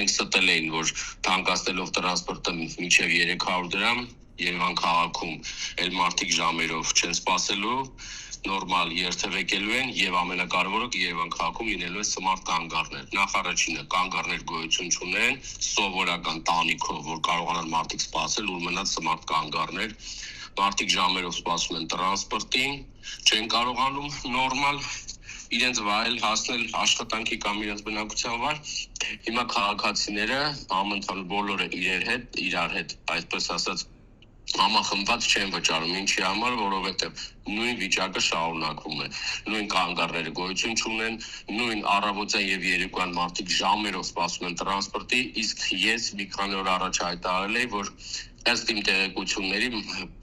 իրենք ստել էին, որ թանկացնելով տրանսպորտը մինչև 300 դրամ, Երևան քաղաքում էլ մարդիկ ժամերով չեն սպասելու, նորմալ երթևեկելու են եւ ամենակարևորը Երևան քաղաքում լինելու է սմարթ կանգառներ։ Նախ առաջինը կանգառներ գոյություն չունեն, սովորական տանիքով, որ կարողանան մարդիկ սպասել, ու մնաց սմարթ կանգառներ։ Մարդիկ ժամերով սպասում են տրանսպորտին, չեն կարողանում նորմալ իրենց վայել հասնել աշխատանքի կամ իրենց բնակության վայր։ Հիմա քաղաքացիները համընդհանուր բոլորը իրար հետ, այսպես ասած, համախմբված չեն վճարում, ինչի համար, որովհետև նույն վիճակը շարունակվում է, նույն կանգառները գոյություն չունեն, նույն առավոտյան եւ երեկոյան մարդիկ ժամերով սպասում են տրանսպորտի, իսկ ես մի քանի օր առաջ հայտարարել էի, որ ըստ իմ տեղեկությունների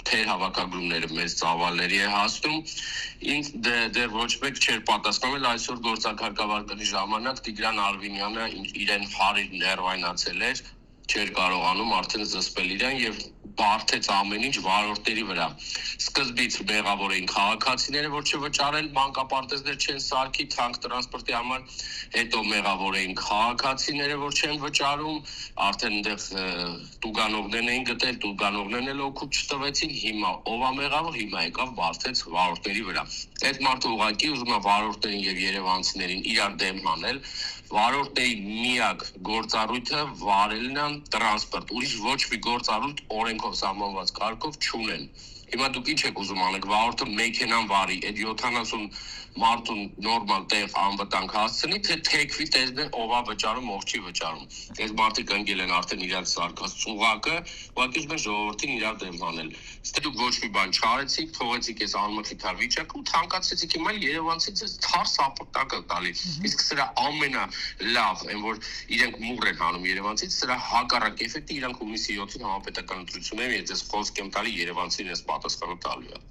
թեր հավաքագրումները մեծ ծավալների է հասնում, ինձ դեռ ոչ մեկ չէր պատասխանել, այսօր գործակարգավարկների ժամանակ Տիգրան Արվինյանը իրեն հարիր ներվայնացել էր, չէր կարողանում արդեն զսպել իրեն եւ բարթեց ամեն ինչ վարորդների վրա։ Սկզբից մեղավոր էին քաղաքացիները, որ չվճարեն, մանկապարտեզներ չեն սարքի թանկ տրանսպորտի համար, հետո մեղավոր էին քաղաքացիները, որ չեն վճարում, արդեն այնտեղ տուգանողներն էին գտել, տուգանողներն էլ օգուտ չտվեցին, հիմա ով է մեղավոր, հիմա եկավ բարթեց վարորդների վրա։ Այդ մարդը ուղղակի ուզում է վարորդներին եւ երևանցիներին իրար դեմ հանել, վարորդների միակ գործառույթը վարելն է տրանսպորտ, ուրիշ ոչ մի գործառույթ օրենքով սահմանված կարգով չունեն։ Հիմա դուք ինչ եք ուզում անեք, վարորդը մեքենան վարի, այդ 70 մարդուն նորմալ տեղ անվտանգ հասցնի, թե թեքվի տեսնեն ով է վճարում, ով չի վճարում։ Այս մարդիկ ընկել են արդեն իրար սարկած ծուղակը, ուղղակի ուզում են ժողովրդին իրար դեմ հանել։ Իսկ դուք ոչ մի բան չարեցիք, թողեցիք այս անմխիթար վիճակը ու թանկացրեցիք, հիմա երևանցի ձեզ թարս ապտակը տալի։ Իսկ սրա ամենալավ, այն որ իրենք մուռ են հանում երևանցից, սրա հակառակ էֆեկտը իրանք հունիսի 7-ին համապետական ընտրություններում ես ձեզ խոսք եմ տալի երևանցին այս պատասխանը տալու է։